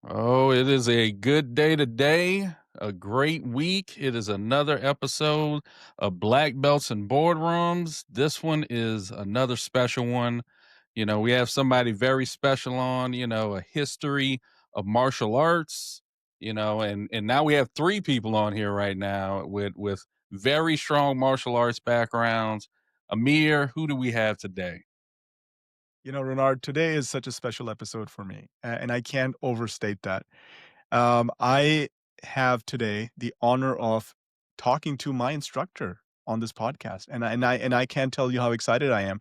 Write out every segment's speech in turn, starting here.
Oh, it is a good day today, a great week. It is another episode of Black Belts and Boardrooms. This one is another special one. We have somebody very special on, a history of martial arts, and now we have three people on here right now with very strong martial arts backgrounds. Amir, who do we have today? Renard, today is such a special episode for me, and I can't overstate that. I have today the honor of talking to my instructor on this podcast, and I can't tell you how excited I am.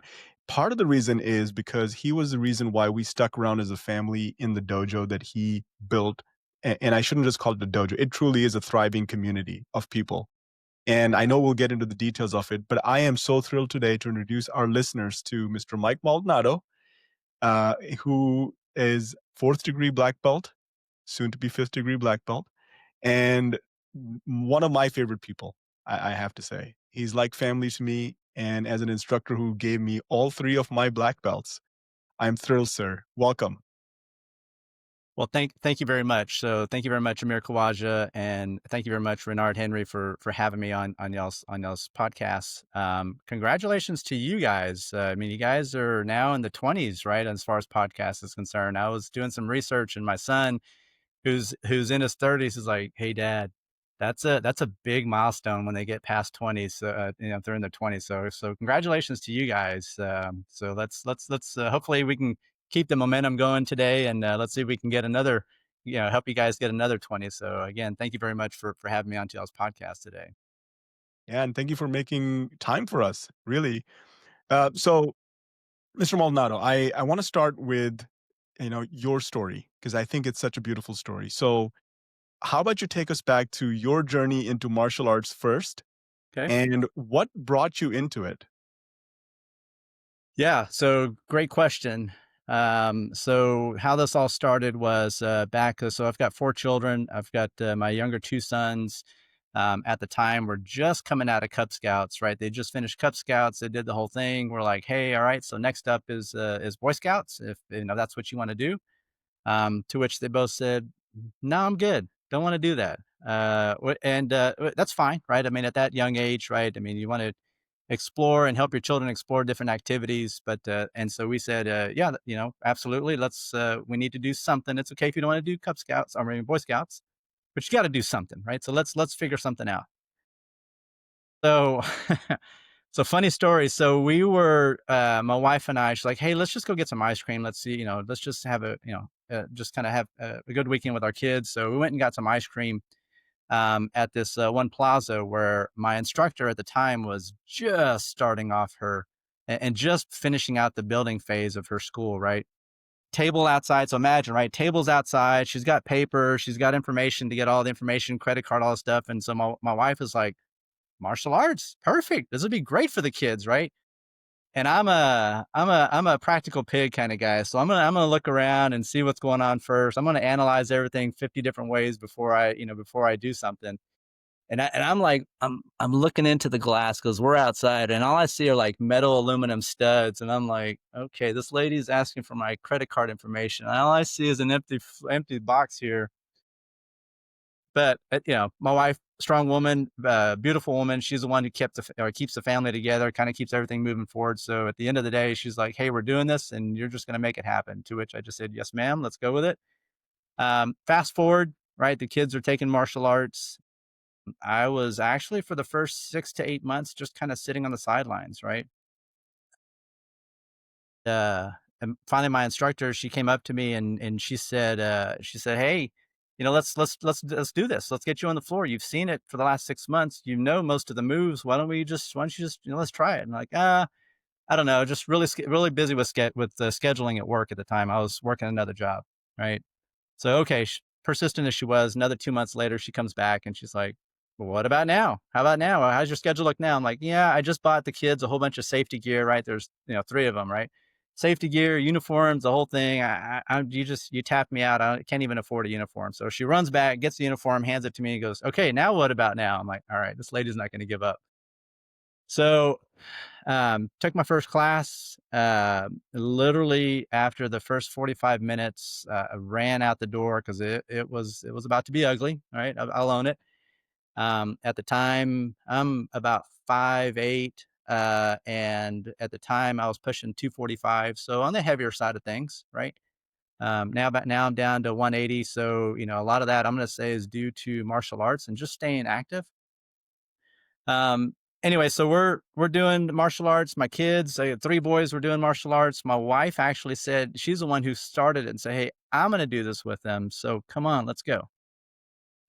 Part of the reason is because he was the reason why we stuck around as a family in the dojo that he built, and I shouldn't just call it a dojo. It truly is a thriving community of people. And I know we'll get into the details of it, but I am so thrilled today to introduce our listeners to Mr. Mike Maldonado, who is fourth degree black belt, soon to be fifth degree black belt, and one of my favorite people, I have to say. He's like family to me. And as an instructor who gave me all three of my black belts, I'm thrilled, sir. Welcome. Well, thank you very much. So thank you very much, Amir Khawaja, and thank you very much, Renard Henry, for having me on y'all's podcast. Congratulations to you guys. I mean, you guys are now in the 20s, right? As far as podcast is concerned, I was doing some research, and my son, who's in his 30s, is like, "Hey, Dad, that's a big milestone when they get past 20s. If they're in their 20s. So congratulations to you guys. So let's hopefully we can keep the momentum going today, and let's see if we can get another, help you guys get another 20. So again, thank you very much for having me on y'all's podcast today. Yeah, and thank you for making time for us, really. So, Mr. Maldonado, I want to start with your story because I think it's such a beautiful story. So, how about you take us back to your journey into martial arts first, Okay. and what brought you into it? Yeah. So great question. So how this all started was back. So I've got four children. I've got my younger two sons. At the time, were just coming out of Cub Scouts, right? They just finished Cub Scouts. They did the whole thing. We're like, hey, all right. So next up is Boy Scouts, if that's what you want to do. To which they both said, no, I'm good. Don't want to do that. That's fine, right? I mean, at that young age, right? I mean, you want to explore and help your children explore different activities. And so we said, yeah, absolutely. We need to do something. It's okay if you don't want to do Cub Scouts, I mean, Boy Scouts, but you got to do something, right? So let's figure something out. So, so funny story. So we were, my wife and I, she's like, hey, let's just go get some ice cream. Let's see, let's just have just kind of have a good weekend with our kids. So we went and got some ice cream at this one plaza where my instructor at the time was just starting off and just finishing out the building phase of her school, right? Table outside. So imagine, right? Tables outside. She's got paper. She's got information to get all the information, credit card, all the stuff. And so my wife is like, martial arts, perfect. This would be great for the kids, right? And I'm a practical pig kind of guy. So I'm gonna look around and see what's going on first. I'm gonna analyze everything 50 different ways before I do something. And I'm like, I'm looking into the glass because we're outside, and all I see are like metal aluminum studs, and I'm like, okay, this lady's asking for my credit card information. And all I see is an empty box here. But my wife, strong woman, beautiful woman. She's the one who keeps the family together, kind of keeps everything moving forward. So at the end of the day, she's like, "Hey, we're doing this, and you're just going to make it happen." To which I just said, "Yes, ma'am. Let's go with it." Fast forward, right? The kids are taking martial arts. I was actually for the first 6 to 8 months just kind of sitting on the sidelines, right? uh, and finally my instructor, she came up to me and she said, hey, let's do this. Let's get you on the floor. You've seen it for the last 6 months. You know most of the moves. Why don't you just let's try it. And like, I don't know, just really busy with the scheduling at work at the time. I was working another job, right? So okay, persistent as she was, another 2 months later, she comes back and she's like, well, what about now? How about now? How's your schedule look now? I'm like, yeah, I just bought the kids a whole bunch of safety gear, right? There's, three of them, right? Safety gear, uniforms, the whole thing. You tapped me out. I can't even afford a uniform. So she runs back, gets the uniform, hands it to me, and goes, okay, now what about now? I'm like, all right, this lady's not going to give up. So, took my first class. Literally after the first 45 minutes, I ran out the door because it was about to be ugly. All right, I'll own it. At the time, I'm about 5'8", and at the time I was pushing 245, so on the heavier side of things, right? Now I'm down to 180, so a lot of that I'm going to say is due to martial arts and just staying active. Um, anyway, so we're doing martial arts. My kids, I had 3 boys, were doing martial arts. My wife actually said she's the one who started it and said, "Hey, I'm going to do this with them. So come on, let's go."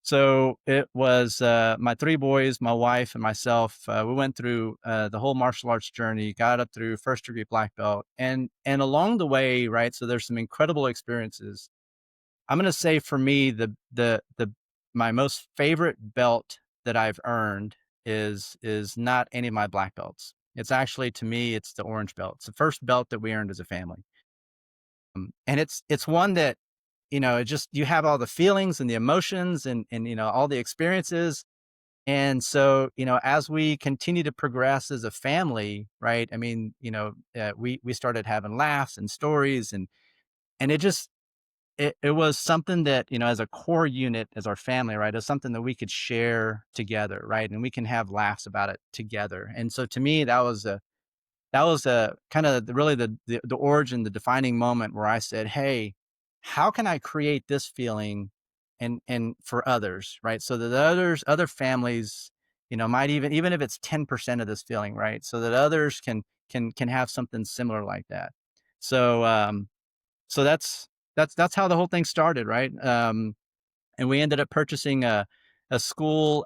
So it was my 3 boys, my wife, and myself. We went through the whole martial arts journey, got up through first degree black belt, and along the way, right. So there's some incredible experiences. I'm going to say for me, the my most favorite belt that I've earned is not any of my black belts. It's actually, to me, it's the orange belt. It's the first belt that we earned as a family, and it's one that it just, you have all the feelings and the emotions and all the experiences. And so as we continue to progress as a family, right? I mean, we started having laughs and stories, and it was something that, as a core unit, as our family, right, is something that we could share together, right? And we can have laughs about it together. And so to me, that was a kind of really the origin, the defining moment where I said, "Hey, how can I create this feeling and for others, right? So that other families, might even if it's 10% of this feeling, right? So that others can have something similar like that." So so that's how the whole thing started, right? And we ended up purchasing a school.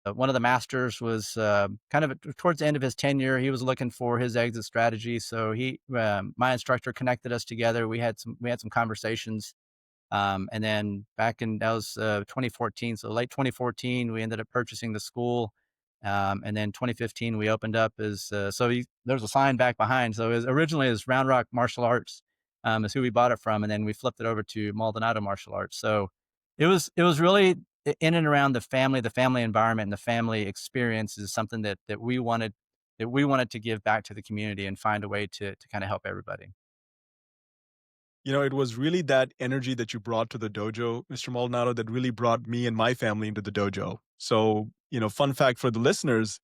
One of the masters was kind of towards the end of his tenure. He was looking for his exit strategy, so my instructor connected us together. We had some conversations, and then back in that was 2014, so late 2014, we ended up purchasing the school, and then 2015 we opened up as there's a sign back behind. So originally as Round Rock Martial Arts, is who we bought it from, and then we flipped it over to Maldonado Martial Arts. So it was really in and around the family environment and the family experience is something that we wanted to give back to the community and find a way to kind of help everybody. It was really that energy that you brought to the dojo, Mr. Maldonado, that really brought me and my family into the dojo. So, fun fact for the listeners,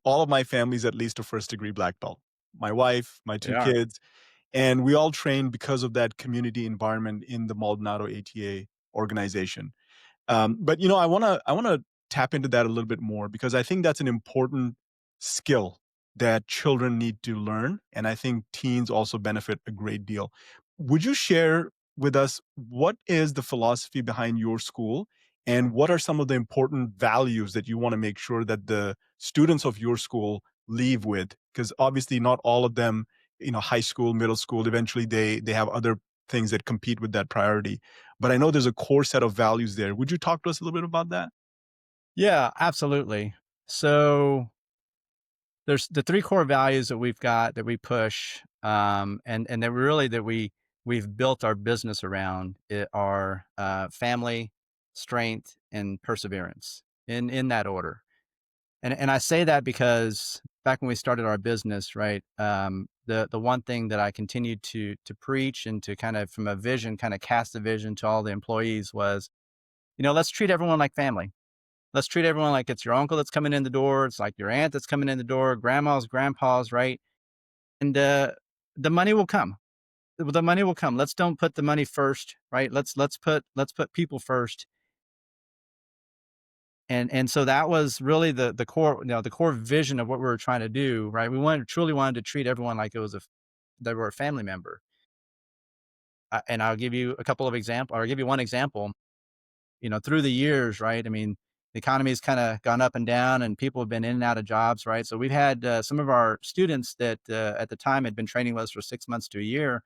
all of my family's at least a first degree black belt. My wife, my They two are. kids, and we all trained because of that community environment in the Maldonado ATA organization. But I wanna tap into that a little bit more because I think that's an important skill that children need to learn, and I think teens also benefit a great deal. Would you share with us what is the philosophy behind your school, and what are some of the important values that you want to make sure that the students of your school leave with? Because obviously, not all of them, high school, middle school, eventually they have other things that compete with that priority. But I know there's a core set of values there. Would you talk to us a little bit about that? Yeah, absolutely. So there's the 3 core values that we've got that we push, and that really that we've built our business around it are family, strength, and perseverance in that order. And I say that because back when we started our business, right, the one thing that I continued to preach and to kind of from a vision, kind of cast a vision to all the employees was, let's treat everyone like family. Let's treat everyone like it's your uncle that's coming in the door. It's like your aunt that's coming in the door, grandma's, grandpa's, right? And the money will come. The money will come. Let's don't put the money first, right? Let's put people first. And so that was really the core, the core vision of what we were trying to do, right? We truly wanted to treat everyone like it was they were a family member. And I'll give you a couple of examples, or I'll give you one example. Through the years, right? I mean, the economy's kind of gone up and down and people have been in and out of jobs, right? So we've had some of our students that at the time had been training with us for 6 months to a year.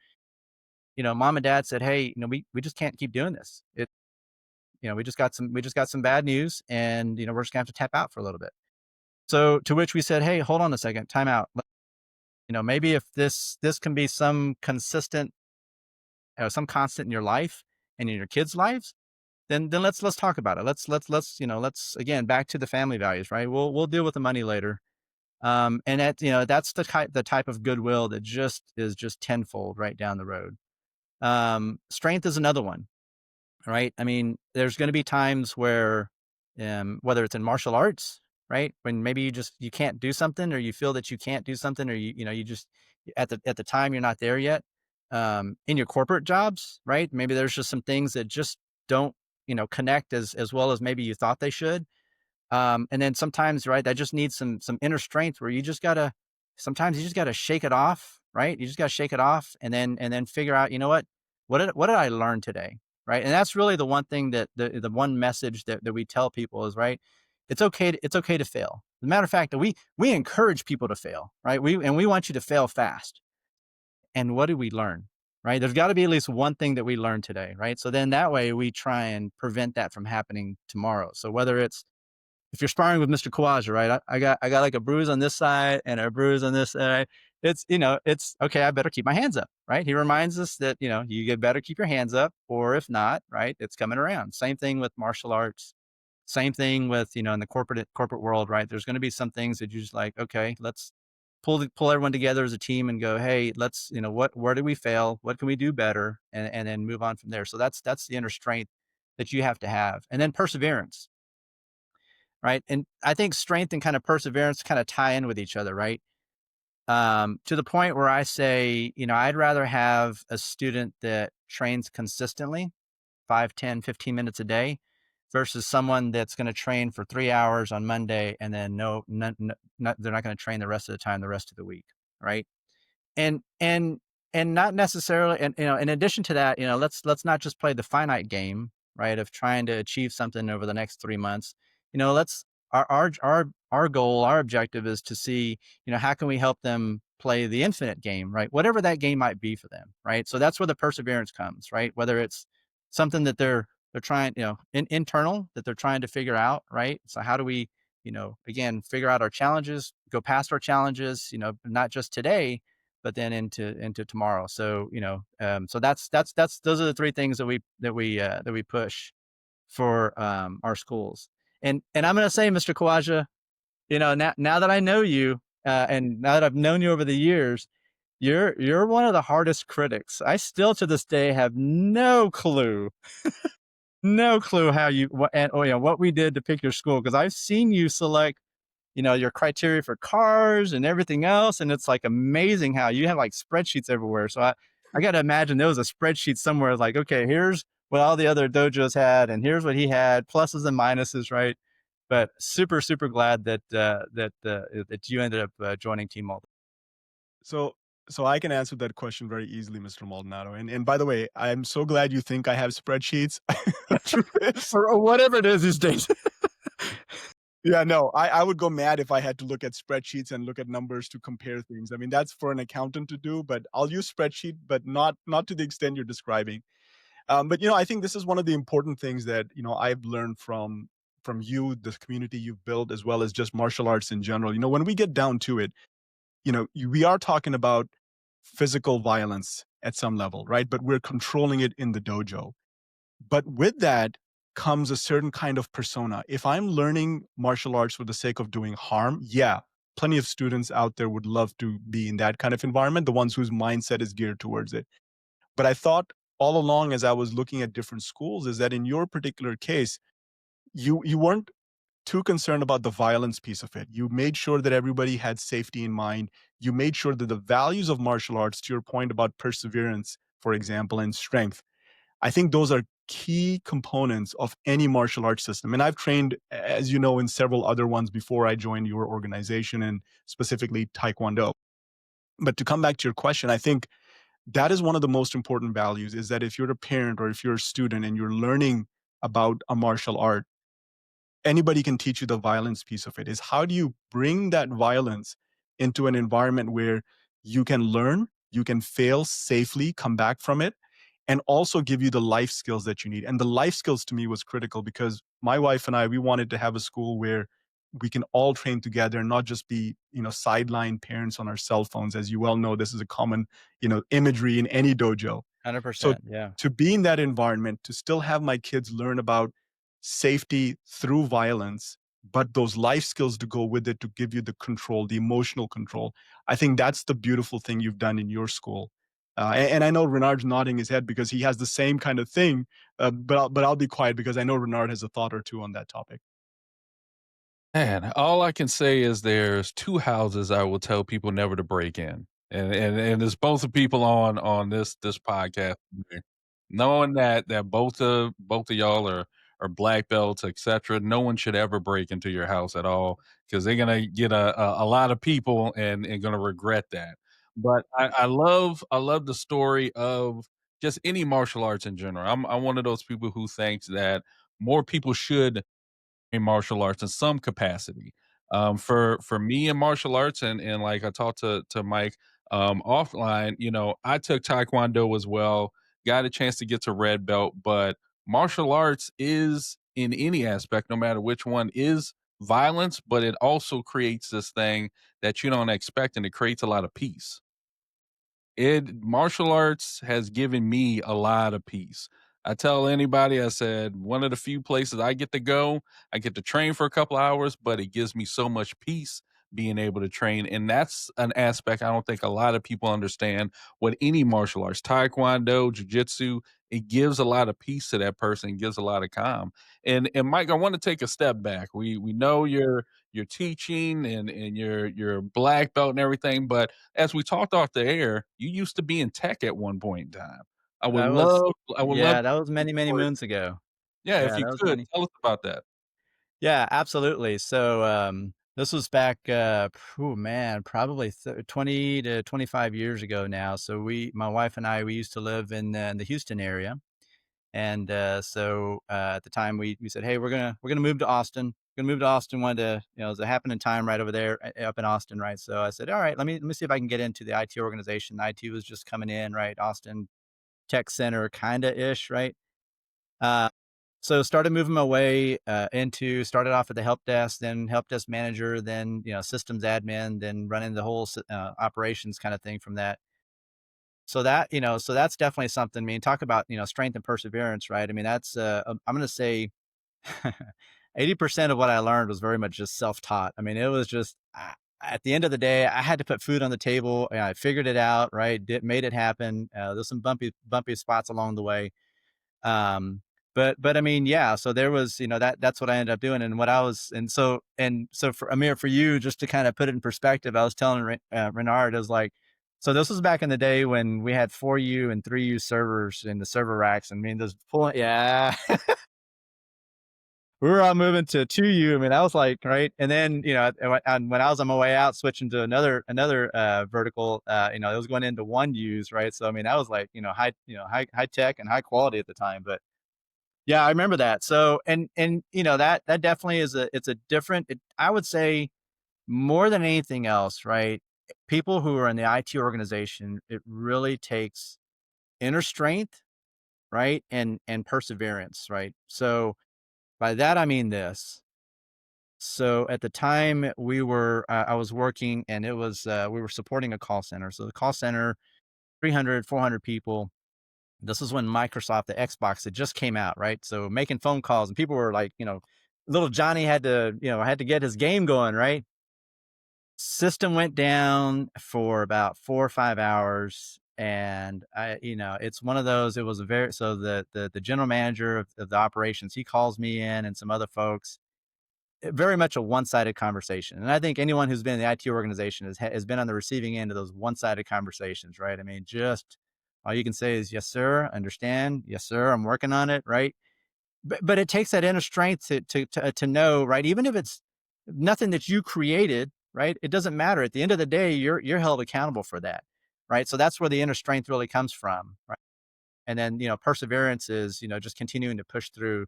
Mom and dad said, "Hey, we just can't keep doing this. We just got some bad news, and we're just gonna have to tap out for a little bit." So to which we said, "Hey, hold on a second, time out. Maybe if this can be some consistent, some constant in your life and in your kids' lives, then let's talk about it. Let's again, back to the family values, right? We'll deal with the money later. And that's the type of goodwill that is just tenfold right down the road. Strength is another one, right? I mean, there's going to be times where, whether it's in martial arts, right, when maybe you can't do something, or you feel that you can't do something, or you just at the time you're not there yet. In your corporate jobs, right? Maybe there's just some things that just don't connect as well as maybe you thought they should. And then sometimes, right, that just needs some inner strength where sometimes you just gotta shake it off, right? You just gotta shake it off, and then figure out, what did I learn today? Right. And that's really the one thing that the one message that we tell people is, right. It's okay to fail. As a matter of fact, that we encourage people to fail, right? We want you to fail fast. And what did we learn? Right. There's got to be at least one thing that we learned today. Right. So then that way we try and prevent that from happening tomorrow. So whether it's, if you're sparring with Mr. Khawaja, right? I got like a bruise on this side and a bruise on this side. It's okay. I better keep my hands up, right? He reminds us that, you better keep your hands up, or if not, right, it's coming around. Same thing with martial arts. Same thing with, in the corporate world, right? There's going to be some things that you just like, okay, let's pull everyone together as a team and go, hey, let's, where did we fail? What can we do better? And then move on from there. So that's the inner strength that you have to have. And then perseverance. Right. And I think strength and kind of perseverance kind of tie in with each other, right? To the point where I say, I'd rather have a student that trains consistently, 5, 10, 15 minutes a day, versus someone that's going to train for 3 hours on Monday and then they're not going to train the rest of the time, the rest of the week. Right. And not necessarily, and in addition to that, let's not just play the finite game, right, of trying to achieve something over the next 3 months. Let's our goal, our objective is to see, how can we help them play the infinite game, right? Whatever that game might be for them, right? So that's where the perseverance comes, right? Whether it's something that they're trying, internal, that they're trying to figure out, right? So how do we, again, figure out our challenges, go past our challenges, not just today, but then into tomorrow. So, so that's those are the three things that we push for our schools. And I'm going to say, Mr. Khawaja, now that I know you, and now that I've known you over the years, you're one of the hardest critics. I still to this day have no clue how what we did to pick your school, because I've seen you select your criteria for cars and everything else. And it's like amazing how you have like spreadsheets everywhere. So I got to imagine there was a spreadsheet somewhere like, okay, here's what all the other dojos had, and here's what he had, pluses and minuses, right? But super, super glad that you ended up joining Team Maldonado. So so I can answer that question very easily, Mr. Maldonado. And by the way, I'm so glad you think I have spreadsheets. Or whatever it is these days. Yeah, no, I would go mad if I had to look at spreadsheets and look at numbers to compare things. I mean, that's for an accountant to do, but I'll use spreadsheet, but not to the extent you're describing. But I think this is one of the important things that I've learned from you, the community you've built, as well as just martial arts in general. When we get down to it, we are talking about physical violence at some level, right? But we're controlling it in the dojo. But with that comes a certain kind of persona. If I'm learning martial arts for the sake of doing harm, yeah, plenty of students out there would love to be in that kind of environment, the ones whose mindset is geared towards it. But I thought all along as I was looking at different schools is that in your particular case, you weren't too concerned about the violence piece of it. You made sure that everybody had safety in mind. You made sure that the values of martial arts, to your point about perseverance, for example, and strength, I think those are key components of any martial arts system. And I've trained, as you know, in several other ones before I joined your organization, and specifically Taekwondo. But to come back to your question, I think that is one of the most important values, is that if you're a parent or if you're a student and you're learning about a martial art, anybody can teach you the violence piece of it. Is how do you bring that violence into an environment where you can learn, you can fail safely, come back from it, and also give you the life skills that you need. And the life skills to me was critical because my wife and I, we wanted to have a school where we can all train together and not just be, sideline parents on our cell phones. As you well know, this is a common, imagery in any dojo. So 100%. Yeah. to be in that environment, to still have my kids learn about safety through violence, but those life skills to go with it to give you the control, the emotional control. I think that's the beautiful thing you've done in your school. And I know Renard's nodding his head because he has the same kind of thing. But I'll be quiet because I know Renard has a thought or two on that topic. Man, all I can say is there's 2 houses I will tell people never to break in, and there's both the people on this podcast today. Knowing that both of y'all are black belts, etcetera, no one should ever break into your house at all because 'cause they're gonna get a lot of people and gonna regret that. But I love the story of just any martial arts in general. I'm one of those people who thinks that more people should in martial arts in some capacity. For me in martial arts, and like I talked to Mike offline, I took Taekwondo as well. Got a chance to get to red belt, but martial arts is in any aspect, no matter which one, is violence, but it also creates this thing that you don't expect, and it creates a lot of peace. It Martial arts has given me a lot of peace. I tell anybody, I said, one of the few places I get to go, I get to train for a couple hours, but it gives me so much peace being able to train. And that's an aspect I don't think a lot of people understand what any martial arts, taekwondo, jujitsu, it gives a lot of peace to that person, gives a lot of calm. And Mike, I want to take a step back. We know you're teaching and you're a black belt and everything, but as we talked off the air, you used to be in tech at one point in time. I would That was love I would love yeah, to that was hear many, the many story. moons ago. Yeah, if Yeah, you that was could, many. tell us about that. Yeah, absolutely. So, this was back, oh man, probably 20 to 25 years ago now. So my wife and I, we used to live in the Houston area. And, at the time we said, hey, we're gonna move to Austin. We're gonna move to Austin. Wanted to, it was a happening time right over there up in Austin. Right. So I said, all right, let me see if I can get into the IT organization. IT was just coming in, right? Austin Tech Center kind of ish. Right. Uh, so started moving my way into started off at the help desk, then help desk manager, then systems admin, then running the whole operations kind of thing from that. So that's definitely something. I mean, talk about strength and perseverance, right? I mean, that's I'm going to say 80% of what I learned was very much just self taught. I mean, it was just at the end of the day, I had to put food on the table, and I figured it out, right? Made it happen. There's some bumpy spots along the way, but I mean, yeah. So there was, that's what I ended up doing, and what I was, and so for Amir, for you, just to kind of put it in perspective, I was telling Renard, I was like, so this was back in the day when we had 4U and 3U servers in the server racks. I mean, those pulling, yeah. We were all moving to 2U. I mean, that was like, right. And then, when I was on my way out, switching to another vertical, it was going into 1Us, right? So, I mean, that was like, high tech and high quality at the time. But yeah, I remember that. So, and that definitely it's a different, I would say more than anything else, right? People who are in the IT organization, it really takes inner strength, right? And perseverance, right? So by that, I mean this. So at the time I was working, and it was, we were supporting a call center. So the call center, 300, 400 people. This is when Microsoft, the Xbox, had just came out, right? So making phone calls, and people were like, little Johnny had to get his game going, right? System went down for about 4 or 5 hours. And it's one of those, it was a very, so the general manager of the operations, he calls me in and some other folks, very much a one-sided conversation. And I think anyone who's been in the IT organization has been on the receiving end of those one-sided conversations, right? I mean, just all you can say is, yes, sir, understand. Yes, sir, I'm working on it, right? But it takes that inner strength to know, right? Even if it's nothing that you created, right? It doesn't matter. At the end of the day, you're held accountable for that, right? So that's where the inner strength really comes from, right? And then, perseverance is, just continuing to push through,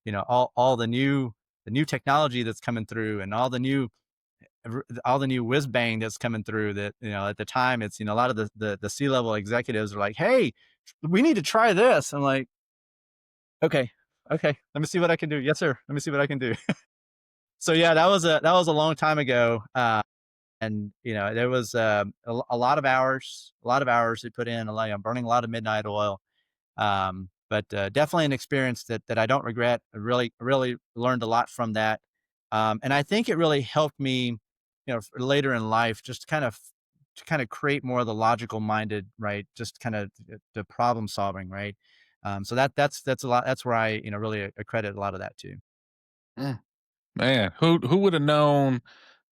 all the new technology that's coming through, and all the new whiz bang that's coming through, that, at the time, it's, a lot of the C-level executives are like, hey, we need to try this. I'm like, okay, okay, let me see what I can do. Yes, sir. Let me see what I can do. So yeah, that was a long time ago. And there was a lot of hours we put in, burning a lot of midnight oil. But definitely an experience that I don't regret. I really, really learned a lot from that. And I think it really helped me, later in life, just to kind of create more of the logical minded, right? Just kind of the problem solving, right? So that's a lot. That's where I, really accredit a lot of that too. Mm, man, who would have known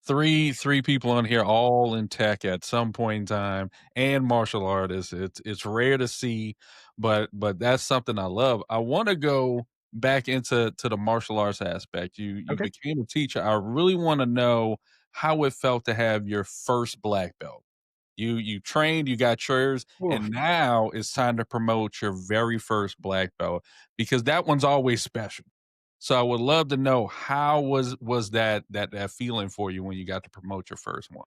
three people on here all in tech at some point in time and martial artists. It's rare to see, but that's something I love. I want to go back to the martial arts aspect. You Okay. became a teacher. I really want to know how it felt to have your first black belt. You trained, you got yours, and Oof. now it's time to promote your very first black belt because that one's always special. So I would love to know how was that feeling for you when you got to promote your first one?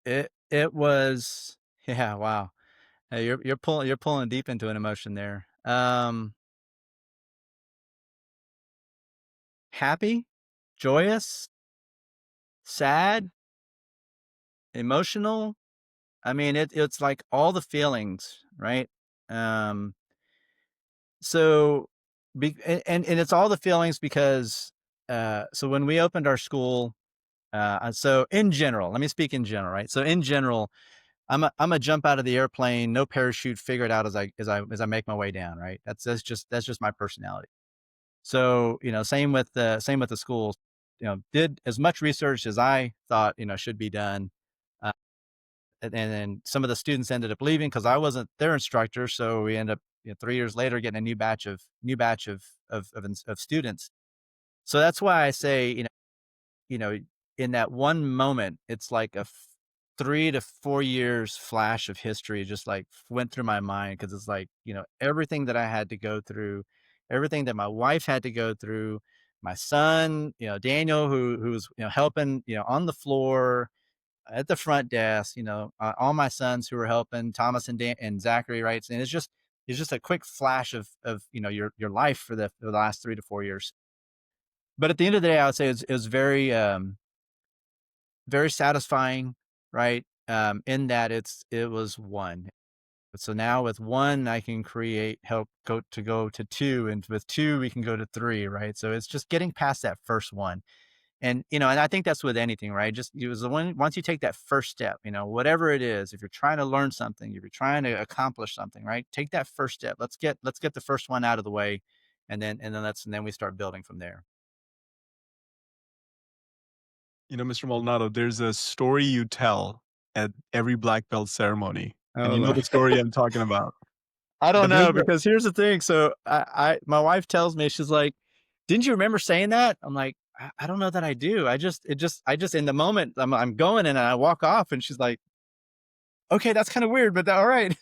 It was, yeah, wow. Hey, you're pulling deep into an emotion there. Happy, joyous, sad, emotional. I mean, it's like all the feelings, right? Um, so and it's all the feelings because so when we opened our school, so in general, let me speak in general, right? So in general, I'm a jump out of the airplane, no parachute, figure it out as I make my way down, right? That's just my personality. So, same with the schools, did as much research as I thought, should be done. Uh, and then some of the students ended up leaving because I wasn't their instructor. So we end up, 3 years later getting a new batch of students. So that's why I say, you know, in that one moment, it's like 3 to 4 years flash of history just like went through my mind because it's like, everything that I had to go through, everything that my wife had to go through, my son, Daniel, who's, helping, on the floor at the front desk, all my sons who were helping, Thomas and Zachary, right? And it's just a quick flash of, your life for the last 3 to 4 years. But at the end of the day, I would say it was very, very satisfying, right? In that it was one. So now with one, I can go to two, and with two, we can go to three, right? So it's just getting past that first one. And I think that's with anything, right? Just it was the one once you take that first step, whatever it is, if you're trying to learn something, if you're trying to accomplish something, right? Take that first step. Let's get the first one out of the way, and then we start building from there. Mr. Maldonado, there's a story you tell at every black belt ceremony, and Oh, you know Lord. the story I'm talking about. I don't But there's know a because here's the thing. So my wife tells me, she's like, "Didn't you remember saying that?" I'm like, I don't know that I do. I just in the moment I'm going and I walk off, and she's like, "Okay, that's kind of weird, but all right."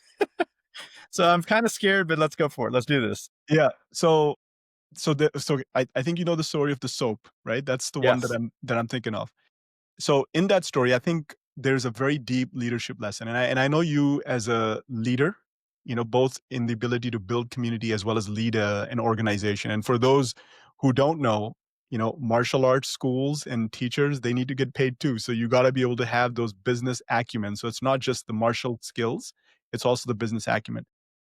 So I'm kind of scared, but let's go for it. Let's do this. yeah, so I think you know the story of the soap, right? That's the one that Yes. I'm thinking of. So in that story, I think there's a very deep leadership lesson, and I know you as a leader, both in the ability to build community as well as lead an organization. And for those who don't know, martial arts schools and teachers, they need to get paid too. So you got to be able to have those business acumen. So it's not just the martial skills; it's also the business acumen.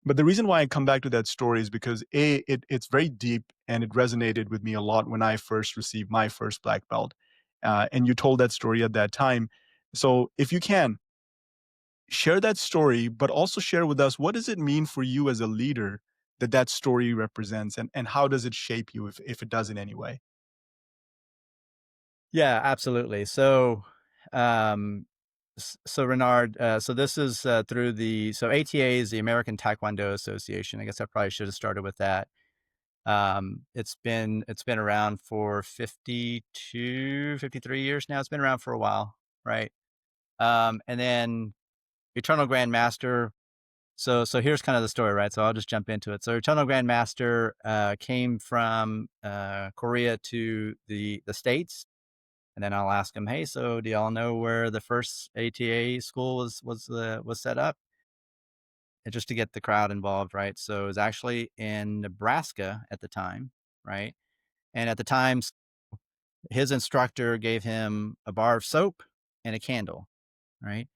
But the reason why I come back to that story is because it's very deep and it resonated with me a lot when I first received my first black belt, and you told that story at that time. So if you can, share that story, but also share with us what does it mean for you as a leader that that story represents, and how does it shape you if it does in any way? Yeah, absolutely. Um, so Renard, so this is through so ATA is the American Taekwondo Association. I guess I probably should have started with that. It's been around for 52, 53 years now. It's been around for a while, right? And then Eternal Grand Master. So here's kind of the story, right? So I'll just jump into it. So Eternal Grand Master came from Korea to the States, and then I'll ask him, "Hey, so do y'all know where the first ATA school was set up?" And just to get the crowd involved, right? So it was actually in Nebraska at the time, right? And at the time, his instructor gave him a bar of soap and a candle, right?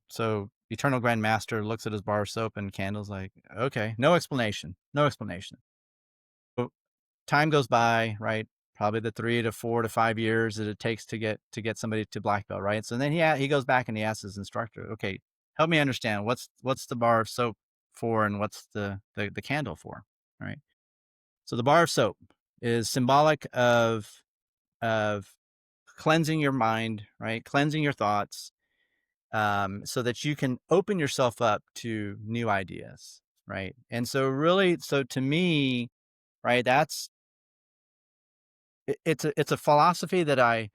So Eternal Grand Master looks at his bar of soap and candles like, okay, no explanation, no explanation. So time goes by, right? probably the 3 to 4 to 5 years that it takes to get somebody to black belt, right? So then he goes back and he asks his instructor, okay, help me understand what's the bar of soap for and what's the candle for, right? So the bar of soap is symbolic of cleansing your mind, right? Cleansing your thoughts, so that you can open yourself up to new ideas, right? And so really, so to me, right, it's a philosophy that I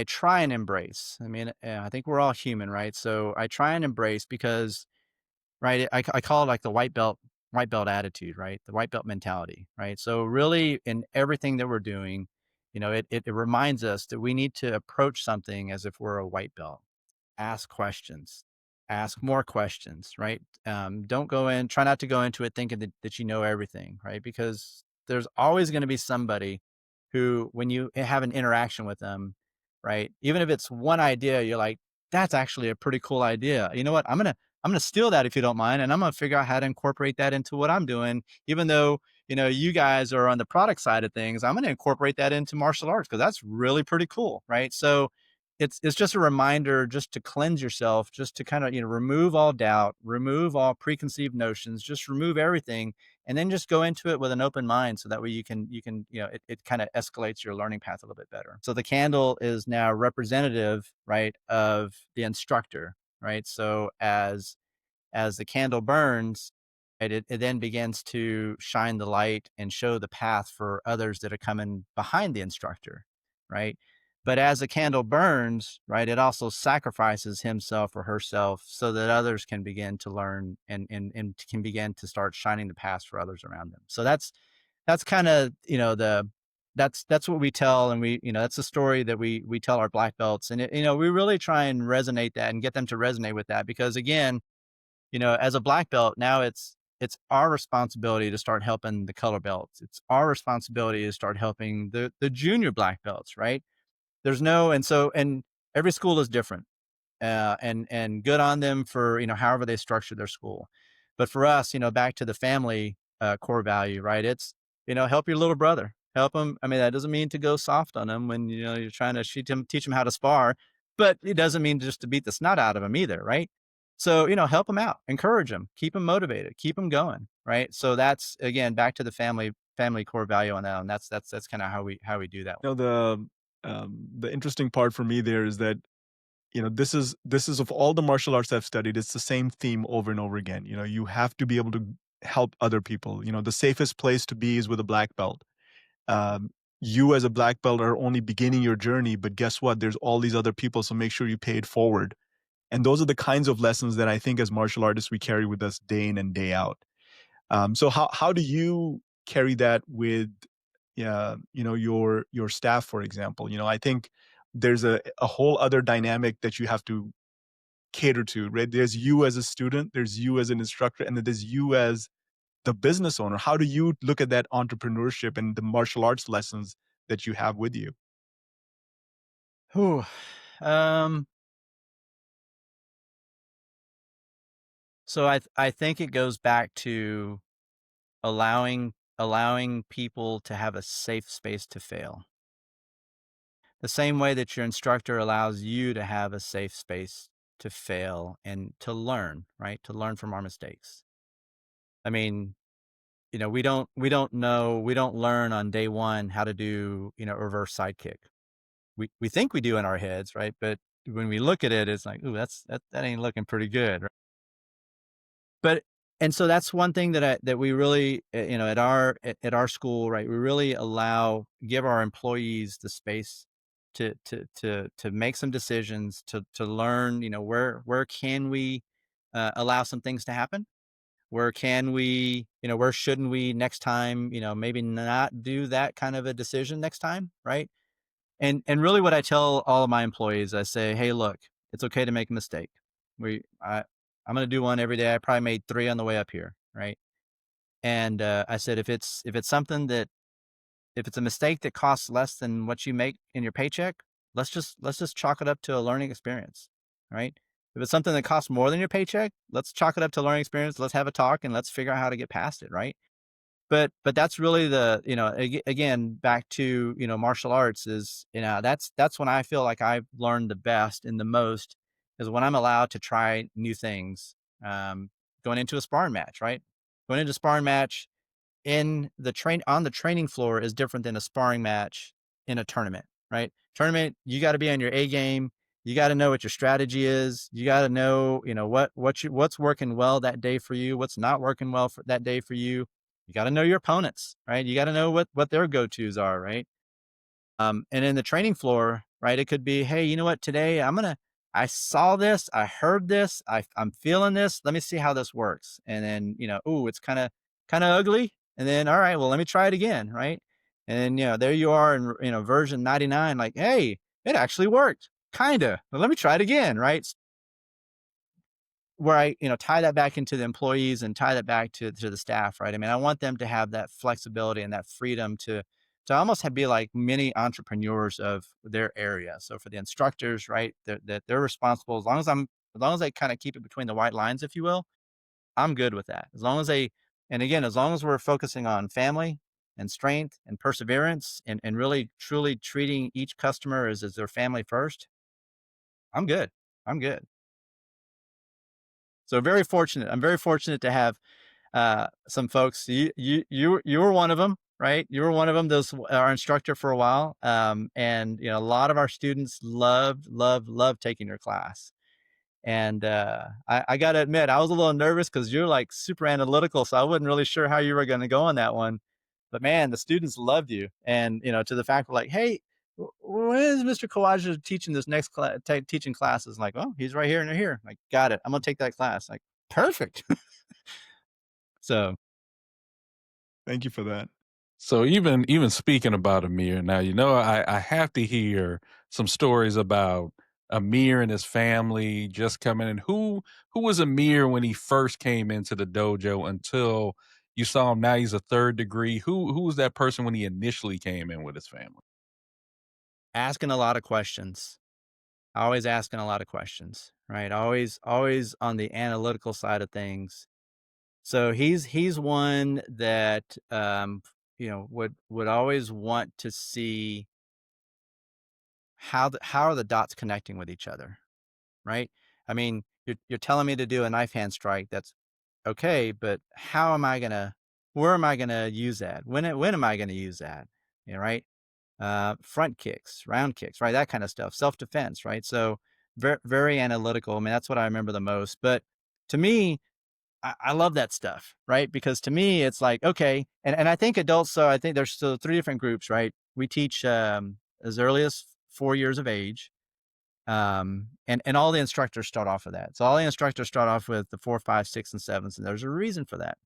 try and embrace. I mean, I think we're all human, right? So I try and embrace because, right, I call it like the white belt attitude, right? The white belt mentality, right? So really, in everything that we're doing, it reminds us that we need to approach something as if we're a white belt. Ask questions, ask more questions, right? Don't go in, try not to go into it thinking that you know everything, right? Because there's always going to be somebody who, when you have an interaction with them, right? Even if it's one idea, you're like, that's actually a pretty cool idea. You know what? I'm gonna steal that if you don't mind, and I'm gonna figure out how to incorporate that into what I'm doing. Even though you guys are on the product side of things, I'm gonna incorporate that into martial arts because that's really pretty cool, right? So it's just a reminder just to cleanse yourself, just to kind of remove all doubt, remove all preconceived notions, just remove everything, and then just go into it with an open mind, so that way you can it kind of escalates your learning path a little bit better. So the candle is now representative, right, of the instructor, right? So as the candle burns, it then begins to shine the light and show the path for others that are coming behind the instructor, right? But as the candle burns, right, it also sacrifices himself or herself so that others can begin to learn and can begin to start shining the path for others around them. So that's kind of that's what we tell, and that's the story that we tell our black belts, and we really try and resonate that and get them to resonate with that, because again, as a black belt, now it's our responsibility to start helping the color belts. It's our responsibility to start helping the junior black belts, right? There's no, and every school is different, and good on them for however they structure their school. But for us, back to the family core value, right? It's help your little brother, help him. I mean, that doesn't mean to go soft on him when you're trying to teach him how to spar, but it doesn't mean just to beat the snot out of him either, right? So help him out, encourage him, keep him motivated, keep him going, right? So that's again back to the family core value on that, and that's kind of how we do that. The interesting part for me there is that this is of all the martial arts I've studied, it's the same theme over and over again. You have to be able to help other people. The safest place to be is with a black belt. Um, you as a black belt are only beginning your journey, but guess what? There's all these other people, so make sure you pay it forward. And those are the kinds of lessons that I think as martial artists we carry with us day in and day out. So how do you carry that with your staff, for example? I think there's a whole other dynamic that you have to cater to, right? There's you as a student, there's you as an instructor, and then there's you as the business owner. How do you look at that entrepreneurship and the martial arts lessons that you have with you? Whew. Um, so I think it goes back to allowing people to have a safe space to fail. The same way that your instructor allows you to have a safe space to fail and to learn, right? To learn from our mistakes. I mean, we don't learn on day one how to do, a reverse side kick. We think we do in our heads, right? But when we look at it, it's like, ooh, that ain't looking pretty good. But and so that's one thing that we really, at our school, right? We really give our employees the space to make some decisions, to learn, where can we allow some things to happen? Where can we, where shouldn't we next time, maybe not do that kind of a decision next time, right? And really what I tell all of my employees, I say, hey, look, it's okay to make a mistake. I'm going to do one every day. I probably made 3 on the way up here, right? And I said, if it's a mistake that costs less than what you make in your paycheck, let's just chalk it up to a learning experience, right? If it's something that costs more than your paycheck, let's chalk it up to a learning experience. Let's have a talk and let's figure out how to get past it, right? but that's really the, again, back to, martial arts is, that's when I feel like I've learned the best and the most is when I'm allowed to try new things. Um, Going into a sparring match, right? Going into a sparring match in the train on the training floor is different than a sparring match in a tournament, right? Tournament, you got to be on your A game. You got to know what your strategy is. You got to know, what's working well that day for you, what's not working well for that day for you. You got to know your opponents, right? You got to know what their go-tos are, right? And in the training floor, right, it could be, hey, you know what, today I saw this, I heard this, I'm feeling this. Let me see how this works. And then, ooh, it's kind of ugly. And then, all right, well, let me try it again, right? And then, there you are in, version 99, like, hey, it actually worked, kind of. Well, let me try it again, right? Where I, tie that back into the employees and tie that back to the staff, right? I mean, I want them to have that flexibility and that freedom to almost be like mini entrepreneurs of their area. So for the instructors, right, that they're responsible as long as they kind of keep it between the white lines, if you will, I'm good with that. As long as and again, as long as we're focusing on family and strength and perseverance and really truly treating each customer as their family first, I'm good. I'm good. So very fortunate. I'm very fortunate to have some folks. You were one of them, right? You were one of them. Those our instructor for a while, and a lot of our students loved taking your class. And I got to admit, I was a little nervous because you're like super analytical, so I wasn't really sure how you were going to go on that one. But man, the students loved you, and to the fact we're like, hey. When is Mr. Khawaja teaching this next class? Teaching classes? Like, oh, he's right here and here. Like, got it. I'm gonna take that class. Like, perfect. So Thank you for that. So even speaking about Amir, now I have to hear some stories about Amir and his family just coming in. Who was Amir when he first came into the dojo until you saw him now he's a third degree? Who was that person when he initially came in with his family? asking a lot of questions. Always asking a lot of questions, right? Always on the analytical side of things. So he's one that would always want to see how are the dots connecting with each other, right? I mean, you're telling me to do a knife hand strike. That's okay, but where am I gonna use that? When am I gonna use that? Right? Front kicks, round kicks, right? That kind of stuff, self defense, right? So very, very analytical. I mean, that's what I remember the most. But to me, I love that stuff, right? Because to me, it's like, okay. And I think adults, so I think there's still three different groups, right? We teach as early as 4 years of age. And all the instructors start off with that. So all the instructors start off with the 4, 5, 6, and 7s. And there's a reason for that.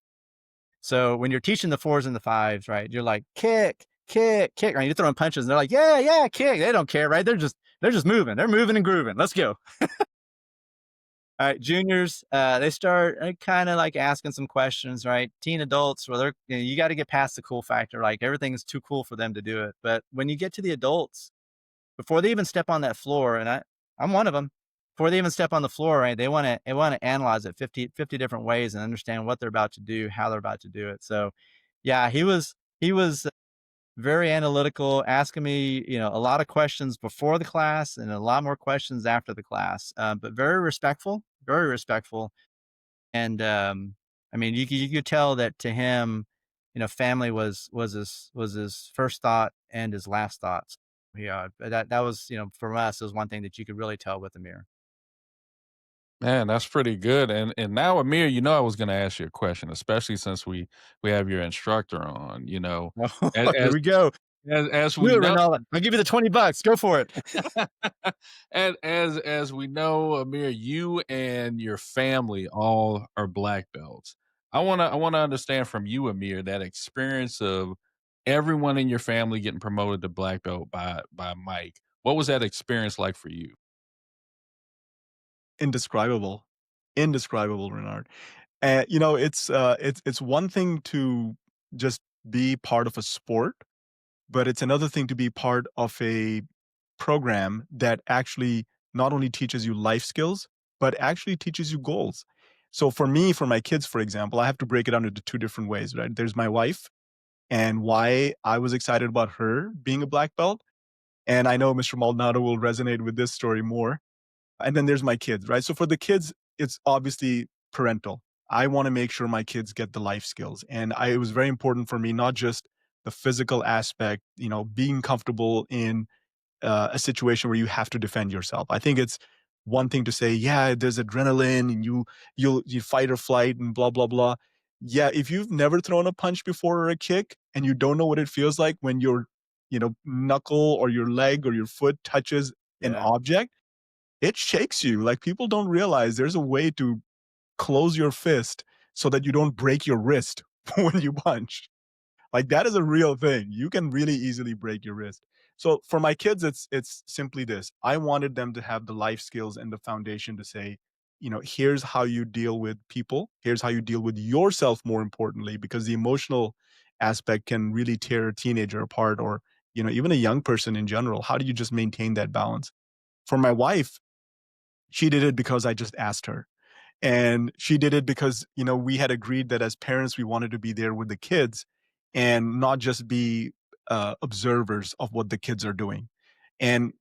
So when you're teaching the 4s and the 5s, right, you're like, kick, kick, kick, right? You're throwing punches and they're like, yeah, kick. They don't care, right? They're just moving. They're moving and grooving. Let's go. All right, juniors, they start kind of like asking some questions, right? Teen adults, well, you got to get past the cool factor. Like everything's too cool for them to do it. But when you get to the adults, before they even step on that floor, and I'm one of them, before they even step on the floor, right? They want to analyze it 50 different ways and understand what they're about to do, how they're about to do it. So, yeah, he was very analytical, asking me, a lot of questions before the class and a lot more questions after the class, but very respectful, very respectful. And I mean, you could tell that to him, family was his first thought and his last thoughts. Yeah, that was, from us, is one thing that you could really tell with Amir. Man, that's pretty good. And now, Amir, I was going to ask you a question, especially since we have your instructor on. as Here as, we go. as Do we it, know, Ronaldo. I'll give you the $20. Go for it. and as we know, Amir, you and your family all are black belts. I wanna understand from you, Amir, that experience of everyone in your family getting promoted to black belt by Mike. What was that experience like for you? Indescribable. Indescribable, Renard. And it's one thing to just be part of a sport, but it's another thing to be part of a program that actually not only teaches you life skills, but actually teaches you goals. So for me, for my kids, for example, I have to break it down into two different ways, right? There's my wife and why I was excited about her being a black belt. And I know Mr. Maldonado will resonate with this story more. And then there's my kids, right? So for the kids, it's obviously parental. I want to make sure my kids get the life skills. And it was very important for me, not just the physical aspect, being comfortable in a situation where you have to defend yourself. I think it's one thing to say, yeah, there's adrenaline and you fight or flight and blah blah blah. Yeah, if you've never thrown a punch before or a kick and you don't know what it feels like when your knuckle or your leg or your foot touches an Yeah. object, it shakes you. Like people don't realize there's a way to close your fist so that you don't break your wrist when you punch. Like that is a real thing. You can really easily break your wrist. So for my kids, it's simply this. I wanted them to have the life skills and the foundation to say, here's how you deal with people. Here's how you deal with yourself, more importantly, because the emotional aspect can really tear a teenager apart or, even a young person in general. How do you just maintain that balance? For my wife, she did it because I just asked her. And she did it because, we had agreed that as parents, we wanted to be there with the kids and not just be observers of what the kids are doing. And,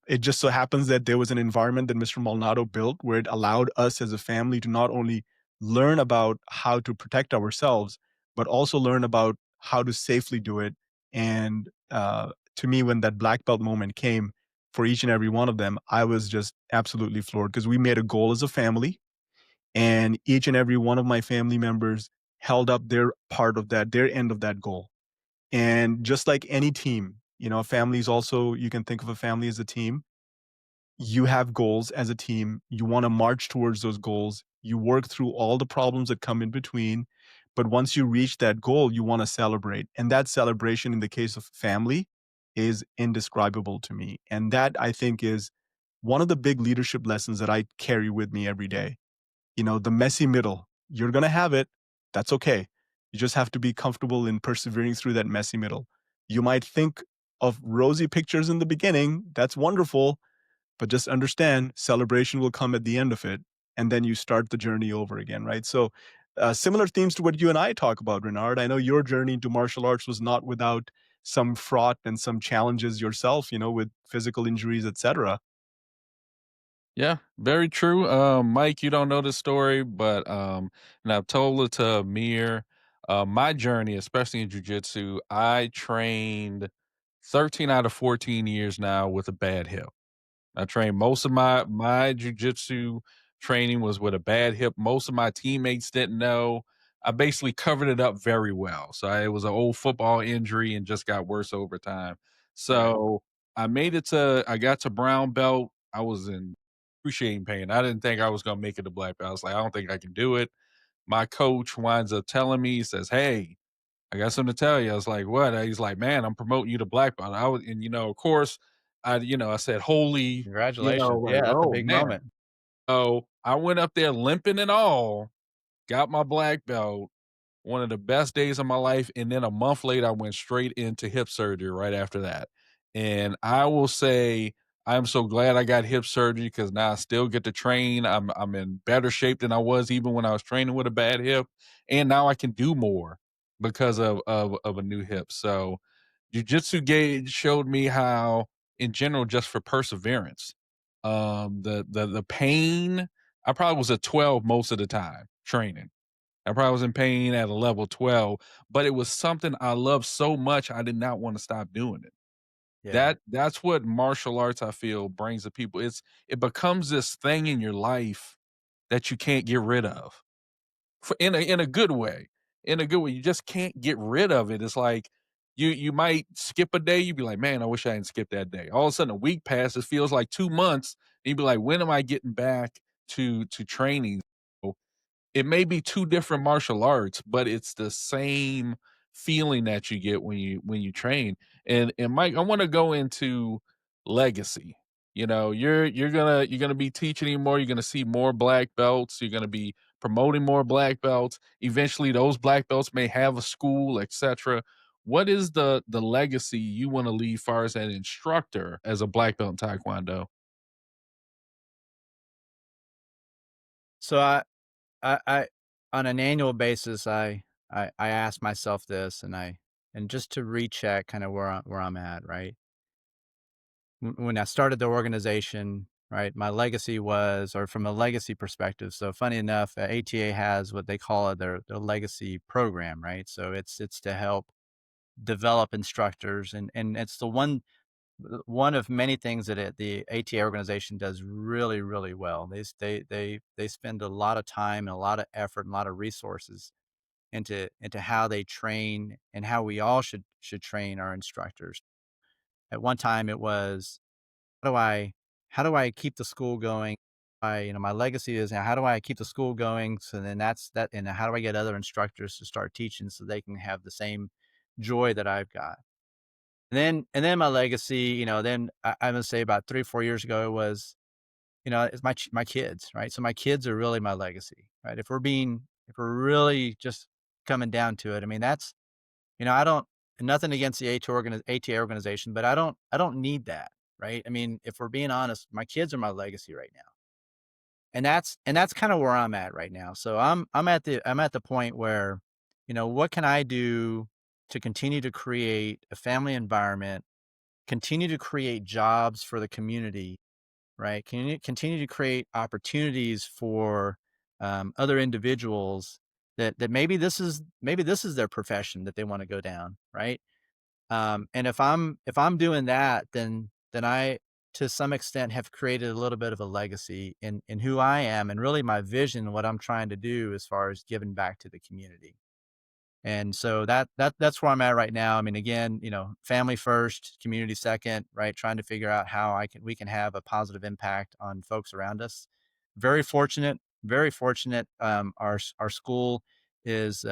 it just so happens that there was an environment that Mr. Maldonado built where it allowed us as a family to not only learn about how to protect ourselves, but also learn about how to safely do it. And to me, when that black belt moment came for each and every one of them, I was just absolutely floored because we made a goal as a family and each and every one of my family members held up their part of that, their end of that goal. And just like any team, a family is also, you can think of a family as a team. You have goals as a team. You want to march towards those goals. You work through all the problems that come in between. But once you reach that goal, you want to celebrate. And that celebration in the case of family is indescribable to me. And that I think is one of the big leadership lessons that I carry with me every day. The messy middle, you're going to have it. That's okay. You just have to be comfortable in persevering through that messy middle. You might think of rosy pictures in the beginning. That's wonderful. But just understand celebration will come at the end of it. And then you start the journey over again, right? So, similar themes to what you and I talk about, Renard. I know your journey into martial arts was not without some fraught and some challenges yourself, with physical injuries, etc. Yeah, very true. Mike, you don't know the story, but and I've told it to Amir. My journey, especially in jujitsu, I trained 13 out of 14 years now with a bad hip. I trained most of my jujitsu training was with a bad hip. Most of my teammates didn't know. I basically covered it up very well. So it was an old football injury and just got worse over time. Right. So I got to brown belt. I was in excruciating pain. I didn't think I was gonna make it to black belt. I was like, I don't think I can do it. My coach winds up telling me, he says, "Hey, I got something to tell you." I was like, "What?" He's like, "Man, I'm promoting you to black belt." And of course, I said, "Holy," Congratulations. like, Yeah, that's a "Oh big man." moment. So I went up there limping and all, got my black belt, one of the best days of my life, and then a month later, I went straight into hip surgery right after that. And I will say I'm so glad I got hip surgery because now I still get to train. I'm in better shape than I was even when I was training with a bad hip, and now I can do more because of a new hip. So jujitsu gauge showed me how, in general, just for perseverance, the pain. I probably was a 12 most of the time training. I probably was in pain at a level 12, but it was something I loved so much I did not want to stop doing it. Yeah. That's what martial arts I feel brings to people. It becomes this thing in your life that you can't get rid of. In a good way. In a good way. You just can't get rid of it. It's like you might skip a day, you'd be like, "Man, I wish I hadn't skipped that day." All of a sudden a week passes, feels like 2 months, and you'd be like, "When am I getting back to training?" It may be 2 different martial arts, but it's the same feeling that you get when you train. And Mike, I wanna go into legacy. You're gonna be teaching anymore, you're gonna see more black belts, you're gonna be promoting more black belts. Eventually, those black belts may have a school, etcetera. What is the legacy you wanna leave far as an instructor as a black belt in Taekwondo? So I on an annual basis, I ask myself this, and and just to recheck kind of where I'm at, right? When I started the organization, right, my legacy was, or from a legacy perspective. So funny enough, ATA has what they call it their legacy program, right? So it's to help develop instructors, and it's one of many things that the ATA organization does really well. They spend a lot of time and a lot of effort and a lot of resources into how they train and how we all should train our instructors. At one time, it was how do I how do I keep the school going? My legacy is now how do I keep the school going? So then that's that, and how do I get other instructors to start teaching so they can have the same joy that I've got? And then my legacy, then I'm gonna say about 3 or 4 years ago was, it's my kids, right? So my kids are really my legacy, right? If we're really just coming down to it, I mean, I don't nothing against the ATA organization, but I don't need that, right? I mean, if we're being honest, my kids are my legacy right now. And that's kind of where I'm at right now. So I'm at the point where, what can I do to continue to create a family environment, continue to create jobs for the community, right? Can you continue to create opportunities for other individuals that maybe this is their profession that they want to go down, right? And if I'm doing that, then I to some extent have created a little bit of a legacy in who I am and really my vision and what I'm trying to do as far as giving back to the community. And so that's where I'm at right now. I mean, again, family first, community second, right? Trying to figure out how we can have a positive impact on folks around us. Very fortunate, very fortunate. Our school is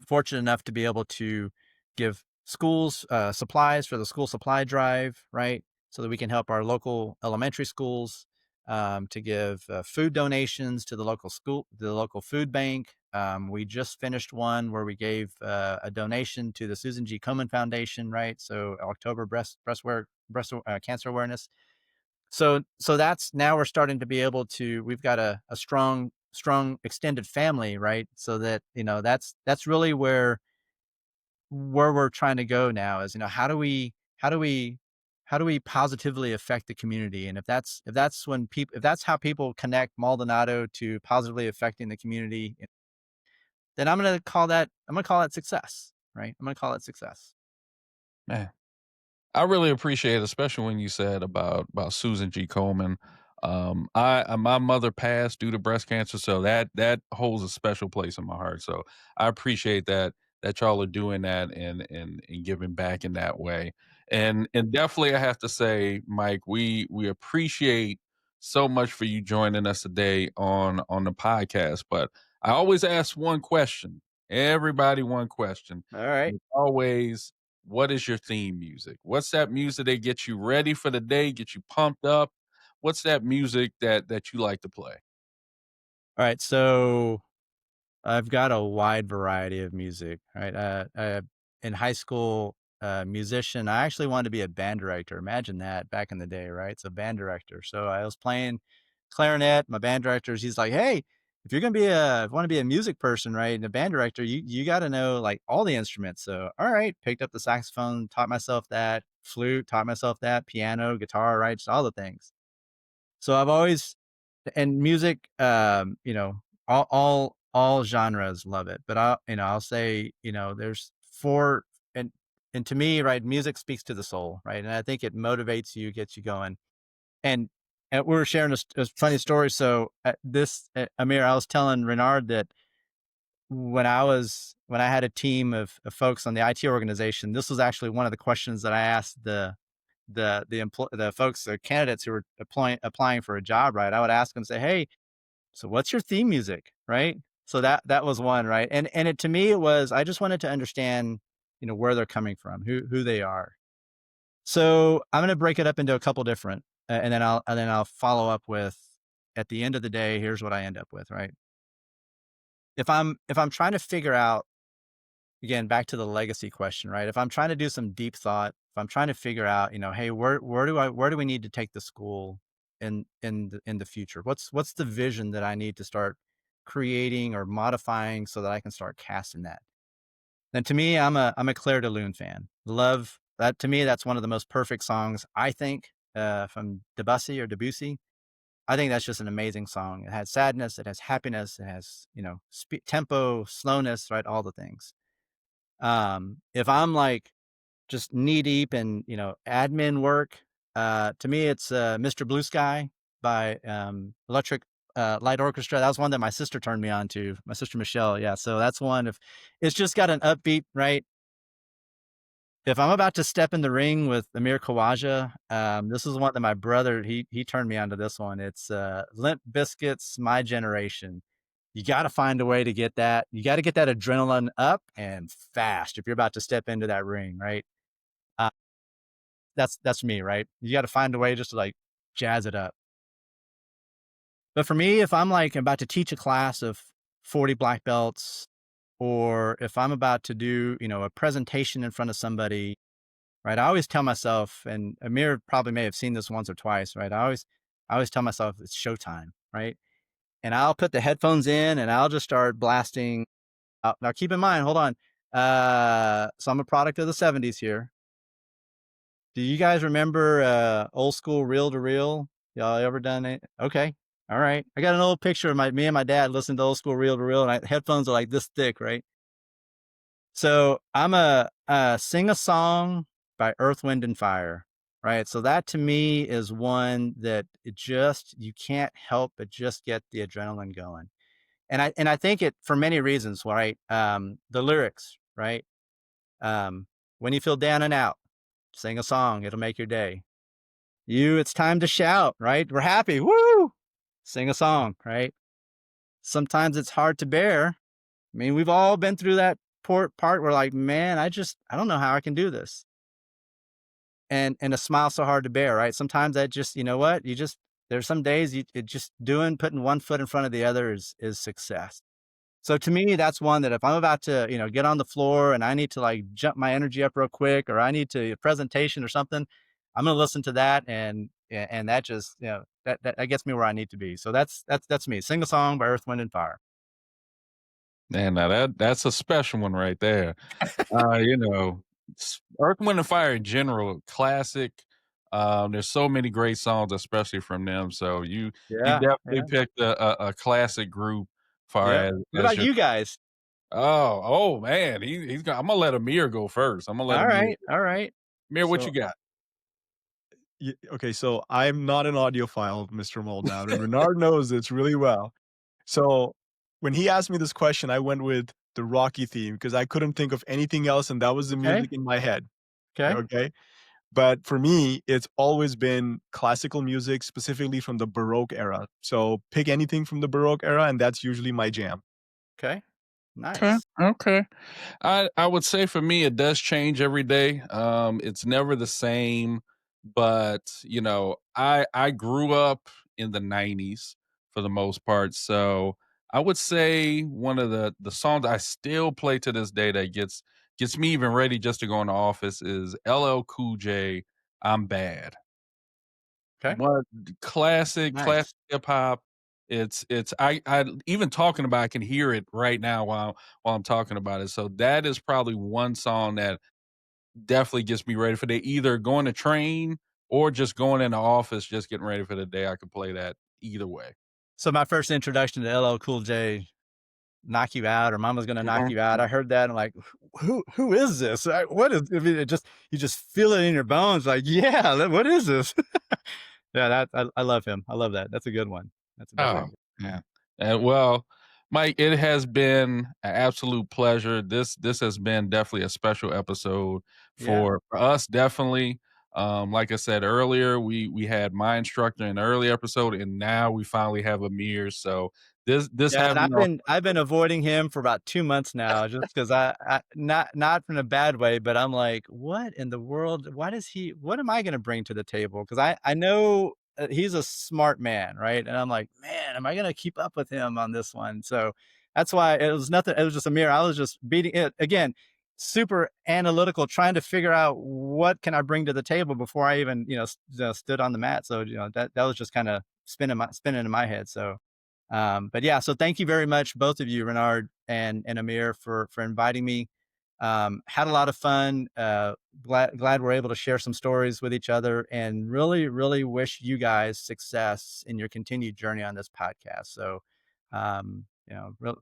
fortunate enough to be able to give schools supplies for the school supply drive, right? So that we can help our local elementary schools, to give food donations to the local food bank. We just finished one where we gave a donation to the Susan G. Komen Foundation, right? So October breast cancer awareness. So that's now we're starting to be able to. We've got a strong extended family, right? So that that's really where we're trying to go now is, how do we positively affect the community? And if that's how people connect Maldonado to positively affecting the community, then I'm gonna call that success, right? I'm gonna call it success. Man, I really appreciate it, especially when you said about Susan G. Komen. My mother passed due to breast cancer, so that holds a special place in my heart. So I appreciate that y'all are doing that and giving back in that way. And definitely I have to say, Mike, we appreciate so much for you joining us today on the podcast. But I always ask one question, everybody one question. All right. It's always, what is your theme music? What's that music that gets you ready for the day, gets you pumped up? What's that music that you like to play? All right. So I've got a wide variety of music, right? In high school, musician, I actually wanted to be a band director. Imagine that back in the day, right? So band director. So I was playing clarinet. My band director, he's like, "Hey, if you're gonna want to be a music person, right, and a band director, you got to know like all the instruments." So all right, picked up the saxophone, taught myself that, flute, taught myself that, piano, guitar, right, just all the things. So I've always and music, all genres love it. But I'll say, there's four and to me, right, music speaks to the soul, right? And I think it motivates you, gets you going. And we were sharing a funny story. So Amir, I was telling Renard that when I had a team of folks on the IT organization, this was actually one of the questions that I asked the folks, the candidates who were applying for a job, right? I would ask them, say, "Hey, so what's your theme music?" Right? So that was one, right? And to me, it was I just wanted to understand, where they're coming from, who they are. So I'm going to break it up into a couple different, and then I'll follow up with, at the end of the day, here's what I end up with, right? If I'm trying to figure out, again, back to the legacy question, right? If I'm trying to do some deep thought, if I'm trying to figure out, hey, where do we need to take the school in the future? What's the vision that I need to start creating or modifying so that I can start casting that? And to me, I'm a Claire de Lune fan. Love that. To me, that's one of the most perfect songs, I think, from Debussy or Debussy. I think that's just an amazing song. It has sadness, it has happiness, it has, tempo, slowness, right? All the things. If I'm like just knee deep in, admin work, to me, it's Mr. Blue Sky by Electric Light Orchestra. That was one that my sister turned me on to, my sister Michelle. Yeah. So that's one. If it's just got an upbeat, right? If I'm about to step in the ring with Amir Khawaja, this is one that my brother, he turned me onto this one. It's Limp Bizkit's My Generation. You got to find a way to get that. You got to get that adrenaline up and fast if you're about to step into that ring, right? Uh, that's me, right? You got to find a way just to like jazz it up. But for me, if I'm like about to teach a class of 40 black belts, or if I'm about to do, a presentation in front of somebody, right? I always tell myself, and Amir probably may have seen this once or twice, right? I always tell myself it's showtime, right? And I'll put the headphones in and I'll just start blasting. Now, keep in mind, hold on. So I'm a product of the '70s here. Do you guys remember old school reel to reel? Y'all ever done it? Okay, all right. I got an old picture of me and my dad listening to old school reel to reel, and headphones are like this thick, right? So I'm a sing a song by Earth, Wind and Fire, right? So that to me is one that you can't help but just get the adrenaline going. And I think it for many reasons, right? The lyrics, right? Um, when you feel down and out, sing a song, it'll make your day. It's time to shout, right? We're happy, woo! Sing a song, right? Sometimes it's hard to bear. I mean, we've all been through that part where like, man, I don't know how I can do this. And a smile so hard to bear, right? Sometimes that just, what? There's some days it just putting one foot in front of the other is success. So to me, that's one that if I'm about to, get on the floor and I need to like jump my energy up real quick, or I need to a presentation or something, I'm going to listen to that. And that just, that gets me where I need to be. So that's me. Sing a song by Earth, Wind and Fire. Man, now that's a special one right there. You know, Earth, Wind and Fire in general, classic. There's so many great songs, especially from them. So you Yeah. definitely Yeah. picked a classic group far Yep. What as about your you guys? oh man, he's gonna I'm gonna let Amir go first. I'm gonna let All Amir right. All right. Amir, what So you got? okay, so I'm not an audiophile, Mr. Maldonado, and Renard knows this really well. So when he asked me this question, I went with the Rocky theme because I couldn't think of anything else, and that was the Okay. music in my head. Okay. Okay. But for me, it's always been classical music, specifically from the Baroque era. So pick anything from the Baroque era, and that's usually my jam. Okay. Okay, Nice. okay. I would say for me it does change every day. It's never the same, but I grew up in the 90s for the most part. So I would say one of the songs I still play to this day that gets me even ready just to go in the office is LL Cool J, I'm Bad. Okay. What classic Nice. hip hop. It's I even talking about I can hear it right now while I'm talking about it. So that is probably one song that definitely gets me ready for the either going to train or just going in the office, just getting ready for the day. I could play that either way. So my first introduction to LL Cool J, knock you out, or Mama's gonna knock you out. Mhm. I heard that and I'm like, who is this? What is? I mean, you just feel it in your bones. Like, yeah, what is this? Yeah, I love him. I love that. That's a good one. That's definitely Oh, a good. yeah. Well, Mike, it has been an absolute pleasure. This has been definitely a special episode Yeah. for us, definitely. Like I said earlier, we had my instructor in the early episode, and now we finally have Amir. So this Yeah, and having I've been avoiding him for about 2 months now just 'cause I not in a bad way, but I'm like, "What in the world? What am I gonna bring to the table?" 'Cause I know, he's a smart man, right? And I'm like, "Man, am I gonna keep up with him on this one?" So, that's why it was just a mirror. I was just beating it again, super analytical, trying to figure out what can I bring to the table before I even, stood on the mat. So, that was just kinda spinning in my head, so but yeah, so thank you very much, both of you, Renard and Amir, for inviting me. Had a lot of fun. Glad we're able to share some stories with each other, and really, really wish you guys success in your continued journey on this podcast. So,